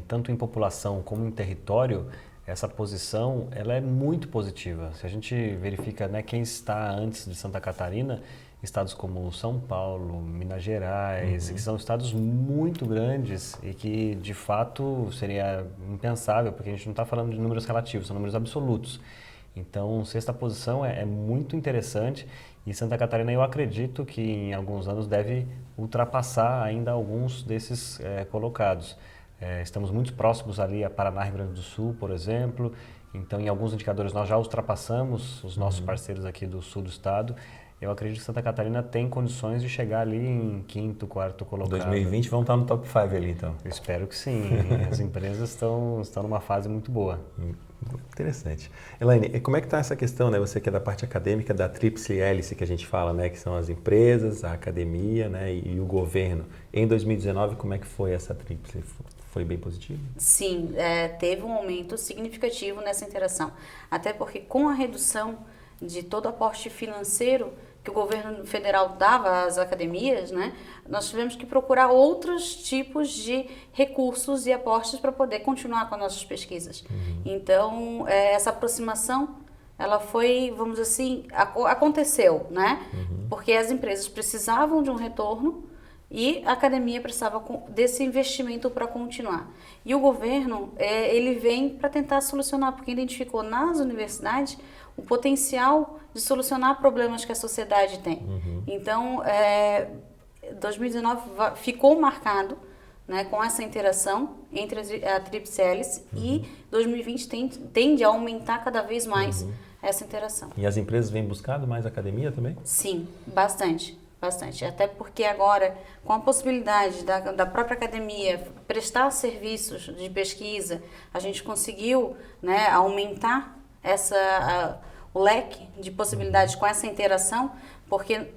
tanto em população como em território, essa posição ela é muito positiva. Se a gente verifica, né, quem está antes de Santa Catarina, estados como São Paulo, Minas Gerais, que são estados muito grandes e que de fato seria impensável, porque a gente não está falando de números relativos, são números absolutos. Então, 6ª posição é muito interessante e Santa Catarina eu acredito que em alguns anos deve ultrapassar ainda alguns desses colocados. Estamos muito próximos ali a Paraná, Rio Grande do Sul, por exemplo. Então, em alguns indicadores, nós já ultrapassamos os nossos parceiros aqui do sul do estado. Eu acredito que Santa Catarina tem condições de chegar ali em 5º, 4º colocado. 2020 vão estar no top 5 ali, então. Eu espero que sim. As empresas estão numa fase muito boa. Interessante. Elaine, e como é que está essa questão, né? Você que é da parte acadêmica da tríplice hélice que a gente fala, né? Que são as empresas, a academia, né? E o governo. Em 2019, como é que foi essa tríplice? Foi bem positivo? Sim, teve um aumento significativo nessa interação. Até porque com a redução de todo o aporte financeiro que o governo federal dava às academias, né, nós tivemos que procurar outros tipos de recursos e aportes para poder continuar com as nossas pesquisas. Então, essa aproximação, ela foi, vamos dizer assim, aconteceu, né? Porque as empresas precisavam de um retorno e a academia precisava desse investimento para continuar. E o governo, ele vem para tentar solucionar, porque identificou nas universidades o potencial de solucionar problemas que a sociedade tem. Então, 2019 ficou marcado, né, com essa interação entre a tríplice hélice e 2020 tende a aumentar cada vez mais essa interação. E as empresas vêm buscando mais academia também? Sim, bastante. Bastante, até porque agora, com a possibilidade da própria academia prestar serviços de pesquisa, a gente conseguiu, né, aumentar o leque de possibilidades com essa interação, porque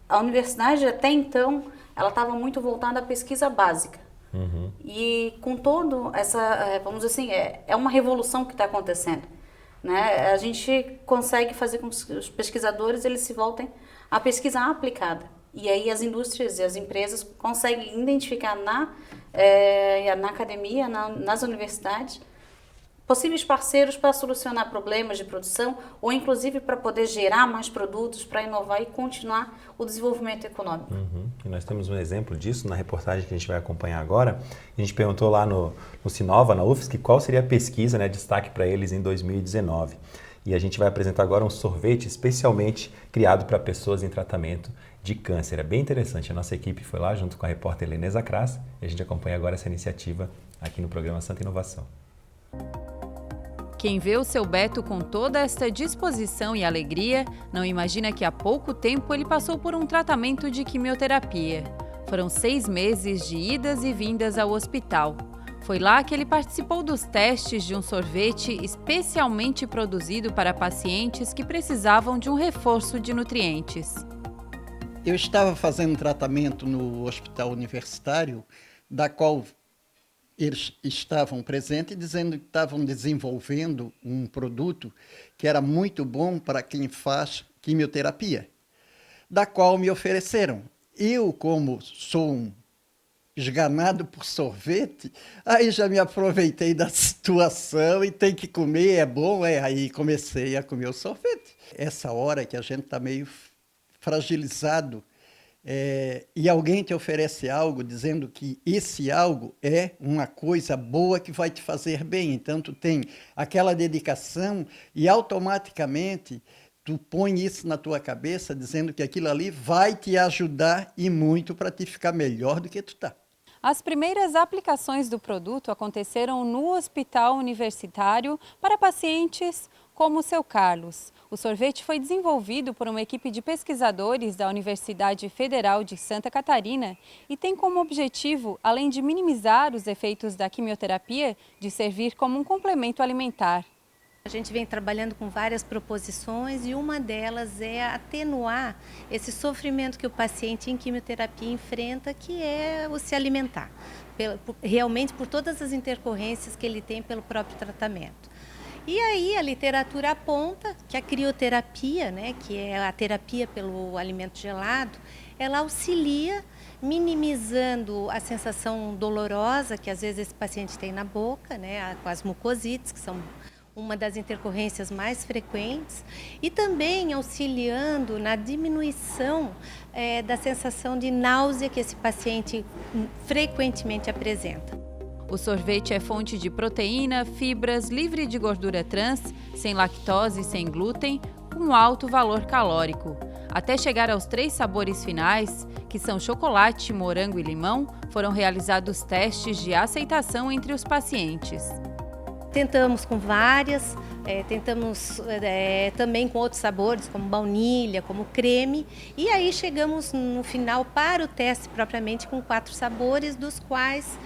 a universidade até então, ela estava muito voltada à pesquisa básica. E com todo essa, vamos dizer assim, é uma revolução que está acontecendo. Né? A gente consegue fazer com que os pesquisadores eles se voltem à pesquisa aplicada. E aí as indústrias e as empresas conseguem identificar na academia, nas universidades, possíveis parceiros para solucionar problemas de produção ou inclusive para poder gerar mais produtos, para inovar e continuar o desenvolvimento econômico. E nós temos um exemplo disso na reportagem que a gente vai acompanhar agora. A gente perguntou lá no Sinova, na UFSC, qual seria a pesquisa, né, destaque para eles em 2019. E a gente vai apresentar agora um sorvete especialmente criado para pessoas em tratamento de câncer. É bem interessante. A nossa equipe foi lá junto com a repórter Helenesa Kras e a gente acompanha agora essa iniciativa aqui no programa Santa Inovação. Quem vê o seu Beto com toda esta disposição e alegria, não imagina que há pouco tempo ele passou por um tratamento de quimioterapia. Foram 6 meses de idas e vindas ao hospital. Foi lá que ele participou dos testes de um sorvete especialmente produzido para pacientes que precisavam de um reforço de nutrientes. Eu estava fazendo tratamento no hospital universitário, da qual eles estavam presentes, dizendo que estavam desenvolvendo um produto que era muito bom para quem faz quimioterapia, da qual me ofereceram. Eu, como sou um esganado por sorvete, aí já me aproveitei da situação e tem que comer, é bom, aí comecei a comer o sorvete. Essa hora que a gente está meio fragilizado, e alguém te oferece algo dizendo que esse algo é uma coisa boa que vai te fazer bem. Então, tu tem aquela dedicação e automaticamente tu põe isso na tua cabeça dizendo que aquilo ali vai te ajudar e muito para te ficar melhor do que tu tá. As primeiras aplicações do produto aconteceram no hospital universitário para pacientes como o seu Carlos. O sorvete foi desenvolvido por uma equipe de pesquisadores da Universidade Federal de Santa Catarina e tem como objetivo, além de minimizar os efeitos da quimioterapia, de servir como um complemento alimentar. A gente vem trabalhando com várias proposições e uma delas é atenuar esse sofrimento que o paciente em quimioterapia enfrenta, que é o se alimentar, realmente por todas as intercorrências que ele tem pelo próprio tratamento. E aí a literatura aponta que a crioterapia, né, que é a terapia pelo alimento gelado, ela auxilia minimizando a sensação dolorosa que às vezes esse paciente tem na boca, né, com as mucosites, que são uma das intercorrências mais frequentes, e também auxiliando na diminuição da sensação de náusea que esse paciente frequentemente apresenta. O sorvete é fonte de proteína, fibras, livre de gordura trans, sem lactose e sem glúten, com alto valor calórico. Até chegar aos 3 sabores finais, que são chocolate, morango e limão, foram realizados testes de aceitação entre os pacientes. Tentamos com várias, tentamos também com outros sabores, como baunilha, como creme, e aí chegamos no final para o teste propriamente com 4 sabores, dos quais,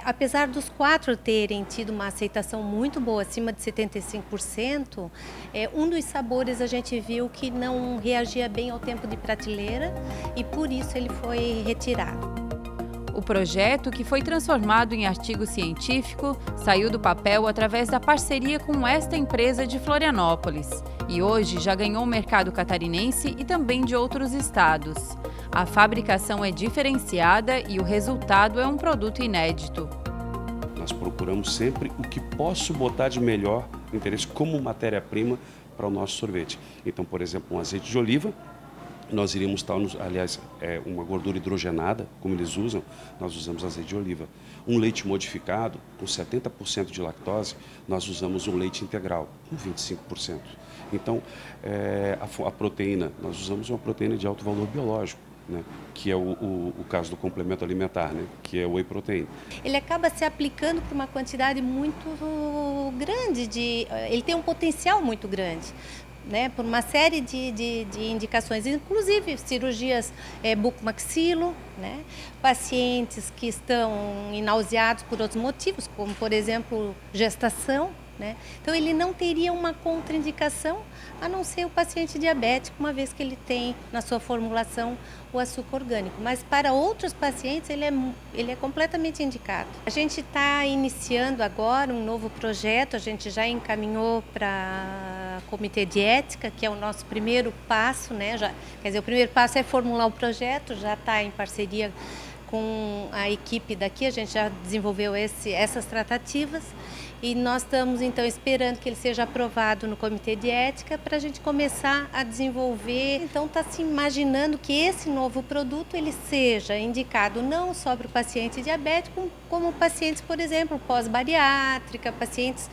apesar dos 4 terem tido uma aceitação muito boa, acima de 75%, um dos sabores a gente viu que não reagia bem ao tempo de prateleira e por isso ele foi retirado. O projeto, que foi transformado em artigo científico, saiu do papel através da parceria com esta empresa de Florianópolis e hoje já ganhou o mercado catarinense e também de outros estados. A fabricação é diferenciada e o resultado é um produto inédito. Nós procuramos sempre o que posso botar de melhor no interesse como matéria-prima para o nosso sorvete. Então, por exemplo, um azeite de oliva. Nós iríamos estar, aliás, uma gordura hidrogenada, como eles usam, nós usamos azeite de oliva. Um leite modificado, com 70% de lactose, nós usamos um leite integral, com 25%. Então, a proteína, nós usamos uma proteína de alto valor biológico, né, que é o caso do complemento alimentar, né, que é o whey protein. Ele acaba se aplicando por uma quantidade muito grande, ele tem um potencial muito grande. Né, por uma série de indicações, inclusive cirurgias bucomaxilo, né, pacientes que estão nauseados por outros motivos, como por exemplo gestação, né, então ele não teria uma contraindicação a não ser o paciente diabético, uma vez que ele tem na sua formulação o açúcar orgânico, mas para outros pacientes ele é completamente indicado. A gente está iniciando agora um novo projeto, a gente já encaminhou para o Comitê de Ética, que é o nosso primeiro passo, né? Quer dizer, o primeiro passo é formular o projeto, já está em parceria com a equipe daqui, a gente já desenvolveu essas tratativas e nós estamos então esperando que ele seja aprovado no Comitê de Ética para a gente começar a desenvolver. Então está se imaginando que esse novo produto ele seja indicado não só para o paciente diabético, como pacientes, por exemplo, pós-bariátrica, pacientes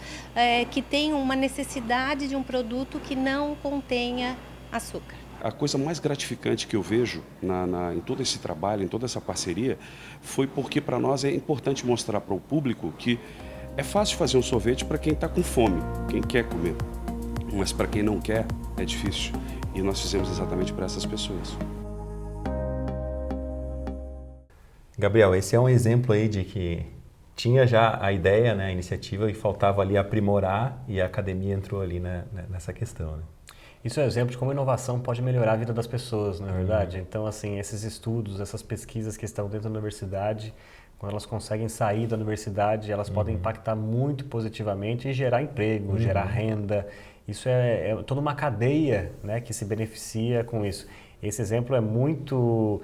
que tenham uma necessidade de um produto que não contenha açúcar. A coisa mais gratificante que eu vejo em todo esse trabalho, em toda essa parceria, foi porque para nós é importante mostrar para o público que é fácil fazer um sorvete para quem está com fome, quem quer comer, mas para quem não quer é difícil. E nós fizemos exatamente para essas pessoas. Gabriel, esse é um exemplo aí de que tinha já a ideia, né, a iniciativa, e faltava ali aprimorar, e a academia entrou ali, né, nessa questão, né? Isso é um exemplo de como a inovação pode melhorar a vida das pessoas, não é verdade? Então, assim, esses estudos, essas pesquisas que estão dentro da universidade, quando elas conseguem sair da universidade, elas podem impactar muito positivamente e gerar emprego, gerar renda. Isso é toda uma cadeia, né, que se beneficia com isso. Esse exemplo é muito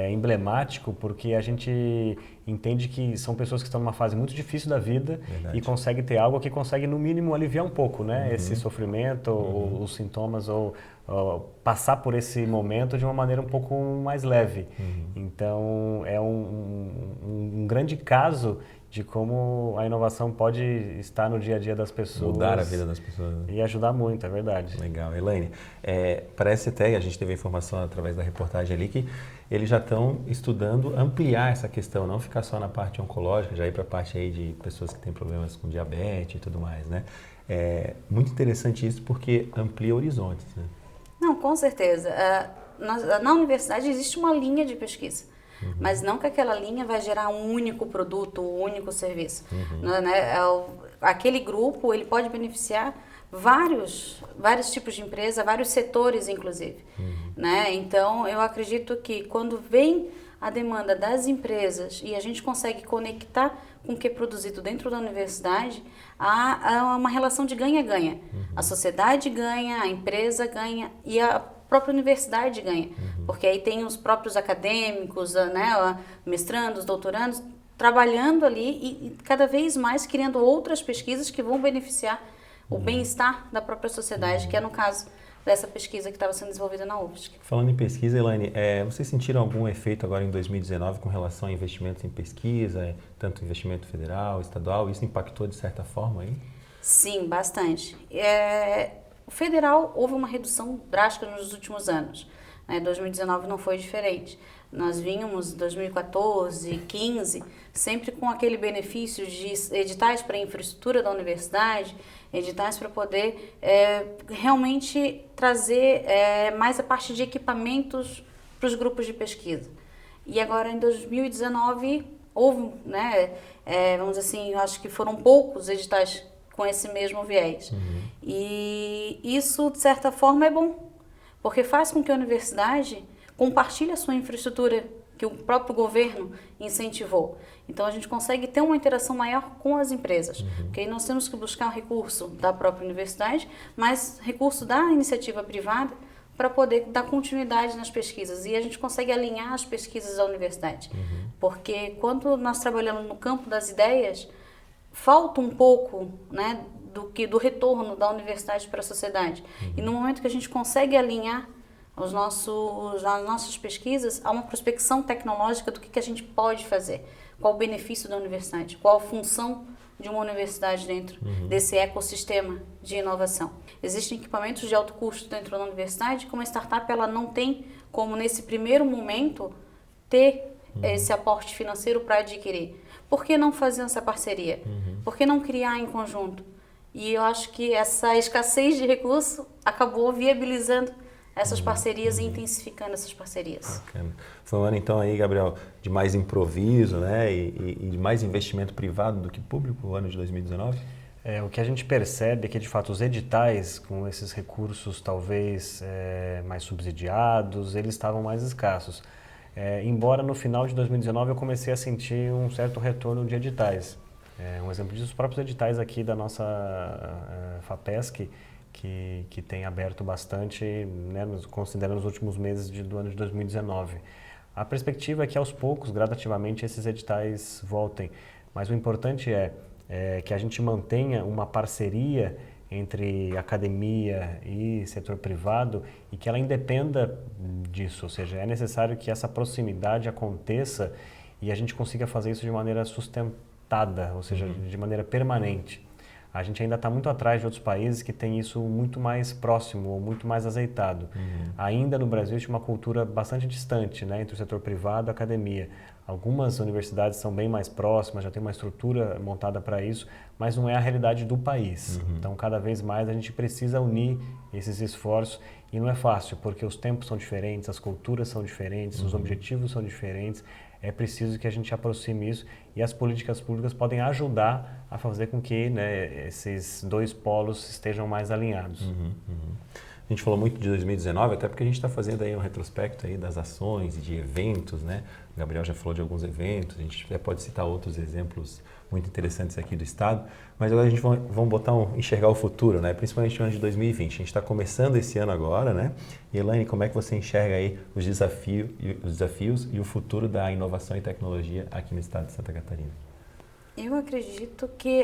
emblemático porque a gente entende que são pessoas que estão numa fase muito difícil da vida. Verdade. E conseguem ter algo que consegue, no mínimo, aliviar um pouco, né, esse sofrimento, ou os sintomas, ou passar por esse momento de uma maneira um pouco mais leve. Então, é um grande caso de como a inovação pode estar no dia a dia das pessoas. Mudar a vida das pessoas. E ajudar muito, é verdade. Legal. Elaine, parece até, a gente teve a informação através da reportagem ali, que eles já estão estudando ampliar essa questão, não ficar só na parte oncológica, já ir para a parte aí de pessoas que têm problemas com diabetes e tudo mais, né? É muito interessante isso porque amplia horizontes, né? Não, com certeza. Na universidade existe uma linha de pesquisa, mas não que aquela linha vai gerar um único produto, um único serviço. Né? Aquele grupo ele pode beneficiar vários tipos de empresa, vários setores, inclusive. Né? Então, eu acredito que quando vem a demanda das empresas e a gente consegue conectar com o que é produzido dentro da universidade, há uma relação de ganha-ganha. A sociedade ganha, a empresa ganha e a própria universidade ganha. Porque aí tem os próprios acadêmicos, né, mestrandos, doutorandos, trabalhando ali e cada vez mais criando outras pesquisas que vão beneficiar o bem-estar da própria sociedade, que é no caso dessa pesquisa que estava sendo desenvolvida na UFSC. Falando em pesquisa, Elaine, vocês sentiram algum efeito agora em 2019 com relação a investimentos em pesquisa, tanto investimento federal, estadual? Isso impactou de certa forma aí? Sim, bastante. O federal houve uma redução drástica nos últimos anos. 2019 não foi diferente. Nós vínhamos em 2014, 2015, sempre com aquele benefício de editais para a infraestrutura da universidade, editais para poder realmente trazer mais a parte de equipamentos para os grupos de pesquisa. E agora, em 2019, houve, né, vamos dizer assim, eu acho que foram poucos editais com esse mesmo viés. E isso, de certa forma, é bom, porque faz com que a universidade compartilhe a sua infraestrutura que o próprio governo incentivou. Então, a gente consegue ter uma interação maior com as empresas, porque aí nós temos que buscar recurso da própria universidade, mas recurso da iniciativa privada para poder dar continuidade nas pesquisas. E a gente consegue alinhar as pesquisas da universidade, porque quando nós trabalhamos no campo das ideias, falta um pouco, né, do retorno da universidade para a sociedade. E no momento que a gente consegue alinhar as nossas pesquisas a uma prospecção tecnológica do que a gente pode fazer, qual o benefício da universidade, qual a função de uma universidade dentro desse ecossistema de inovação. Existem equipamentos de alto custo dentro da universidade, como a startup ela não tem como, nesse primeiro momento, ter esse aporte financeiro para adquirir. Por que não fazer essa parceria? Por que não criar em conjunto? E eu acho que essa escassez de recurso acabou viabilizando essas parcerias e intensificando essas parcerias. Bacana. Foi um ano, então, aí, Gabriel, de mais improviso, né, e de mais investimento privado do que público, o ano de 2019? O que a gente percebe é que, de fato, os editais, com esses recursos talvez mais subsidiados, eles estavam mais escassos. Embora no final de 2019 eu comecei a sentir um certo retorno de editais. Um exemplo disso, os próprios editais aqui da nossa FAPESC, que tem aberto bastante, né, considerando os últimos meses do ano de 2019. A perspectiva é que aos poucos, gradativamente, esses editais voltem. Mas o importante é que a gente mantenha uma parceria entre academia e setor privado e que ela independa disso, ou seja, é necessário que essa proximidade aconteça e a gente consiga fazer isso de maneira sustentada, ou seja, de maneira permanente. A gente ainda está muito atrás de outros países que têm isso muito mais próximo ou muito mais azeitado. Ainda no Brasil existe uma cultura bastante distante, né, entre o setor privado e a academia. Algumas universidades são bem mais próximas, já tem uma estrutura montada para isso, mas não é a realidade do país. Então, cada vez mais a gente precisa unir esses esforços e não é fácil, porque os tempos são diferentes, as culturas são diferentes, os objetivos são diferentes. É preciso que a gente aproxime isso e as políticas públicas podem ajudar a fazer com que, né, esses dois polos estejam mais alinhados. A gente falou muito de 2019, até porque a gente está fazendo aí um retrospecto aí das ações e de eventos, né? O Gabriel já falou de alguns eventos, a gente até pode citar outros exemplos muito interessantes aqui do Estado, mas agora a gente vamos enxergar o futuro, né? Principalmente no ano de 2020. A gente está começando esse ano agora, né? E Elaine, como é que você enxerga aí os desafios e o futuro da inovação e tecnologia aqui no Estado de Santa Catarina? Eu acredito que,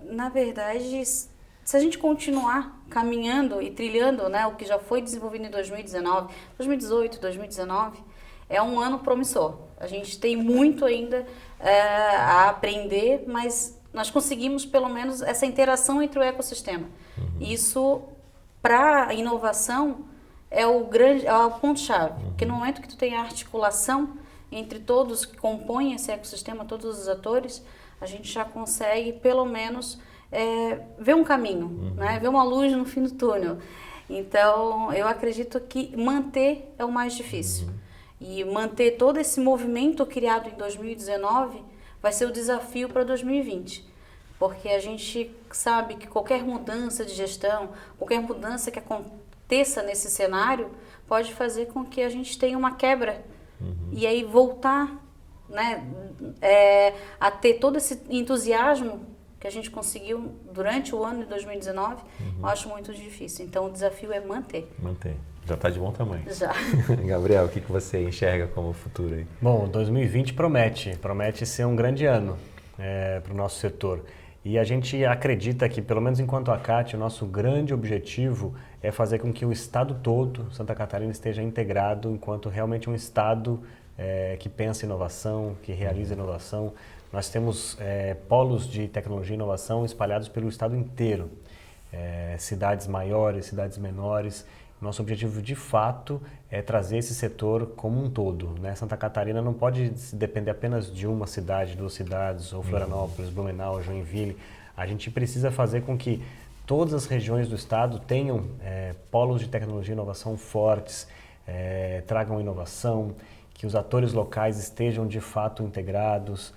na verdade, se a gente continuar caminhando e trilhando, né, o que já foi desenvolvido em 2019, 2018, 2019, é um ano promissor. A gente tem muito ainda a aprender, mas nós conseguimos pelo menos essa interação entre o ecossistema. Isso, para a inovação, é o ponto-chave. Porque no momento que tu tem a articulação entre todos que compõem esse ecossistema, todos os atores, a gente já consegue pelo menos ver um caminho, né? Ver uma luz no fim do túnel. Então, eu acredito que manter é o mais difícil. E manter todo esse movimento criado em 2019 vai ser o desafio para 2020. Porque a gente sabe que qualquer mudança de gestão, qualquer mudança que aconteça nesse cenário, pode fazer com que a gente tenha uma quebra. E aí voltar, né, a ter todo esse entusiasmo que a gente conseguiu durante o ano de 2019, eu acho muito difícil. Então, o desafio é manter. Manter. Já está de bom tamanho. Já. Gabriel, o que você enxerga como futuro aí? Bom, 2020 promete ser um grande ano para o nosso setor. E a gente acredita que, pelo menos enquanto a CAT, o nosso grande objetivo é fazer com que o Estado todo, Santa Catarina, esteja integrado enquanto realmente um Estado que pensa em inovação, que realiza inovação. Nós temos polos de tecnologia e inovação espalhados pelo Estado inteiro. Cidades maiores, cidades menores. Nosso objetivo, de fato, é trazer esse setor como um todo, né? Santa Catarina não pode depender apenas de uma cidade, duas cidades, ou Florianópolis, Blumenau, Joinville. A gente precisa fazer com que todas as regiões do estado tenham polos de tecnologia e inovação fortes, tragam inovação, que os atores locais estejam, de fato, integrados,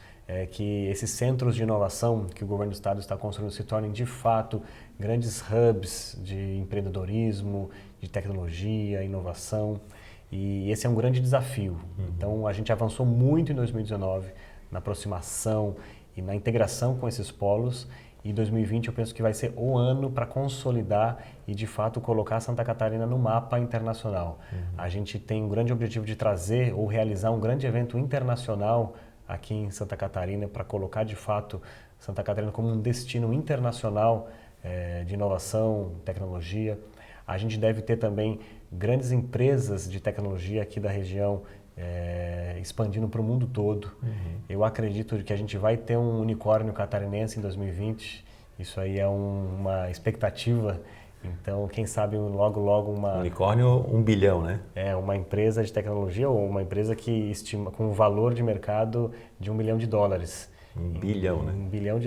que esses centros de inovação que o governo do estado está construindo se tornem, de fato, grandes hubs de empreendedorismo, de tecnologia, inovação, e esse é um grande desafio. Então, a gente avançou muito em 2019 na aproximação e na integração com esses polos, e 2020 eu penso que vai ser o ano para consolidar e, de fato, colocar Santa Catarina no mapa internacional. A gente tem um grande objetivo de trazer ou realizar um grande evento internacional aqui em Santa Catarina para colocar, de fato, Santa Catarina como um destino internacional de inovação, tecnologia. A gente deve ter também grandes empresas de tecnologia aqui da região expandindo para o mundo todo. Eu acredito que a gente vai ter um unicórnio catarinense em 2020. Isso aí é uma expectativa. Então, quem sabe logo uma... Unicórnio, 1 bilhão, né? Uma empresa de tecnologia ou uma empresa que estima com um valor de mercado de $1 bilhão. 1 bilhão, né? $1 bilhão.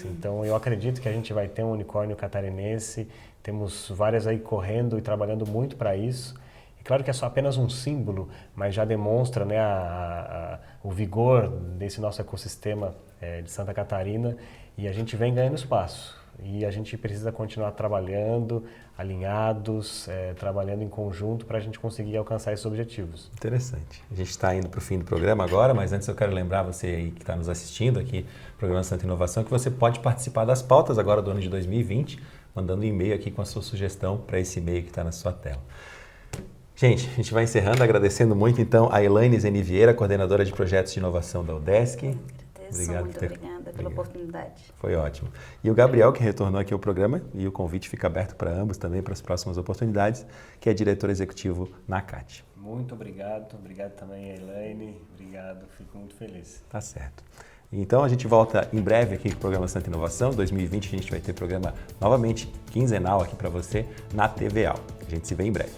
Então, eu acredito que a gente vai ter um unicórnio catarinense. Temos várias aí correndo e trabalhando muito para isso. É claro que é só apenas um símbolo, mas já demonstra, né, o vigor desse nosso ecossistema de Santa Catarina, e a gente vem ganhando espaço. E a gente precisa continuar trabalhando, alinhados, trabalhando em conjunto para a gente conseguir alcançar esses objetivos. Interessante. A gente está indo para o fim do programa agora, mas antes eu quero lembrar você aí que está nos assistindo aqui no programa Santa Inovação que você pode participar das pautas agora do ano de 2020, mandando um e-mail aqui com a sua sugestão para esse e-mail que está na sua tela. Gente, a gente vai encerrando, agradecendo muito então a Elaine Zeni Vieira, coordenadora de projetos de inovação da UDESC. Obrigado, muito obrigada pela oportunidade. Foi ótimo. E o Gabriel, que retornou aqui ao programa, e o convite fica aberto para ambos também, para as próximas oportunidades, que é diretor executivo na CAT. Muito obrigado também a Elaine, obrigado, fico muito feliz. Tá certo. Então a gente volta em breve aqui com o programa Santa Inovação. 2020 a gente vai ter programa novamente quinzenal aqui para você na TVA. A gente se vê em breve.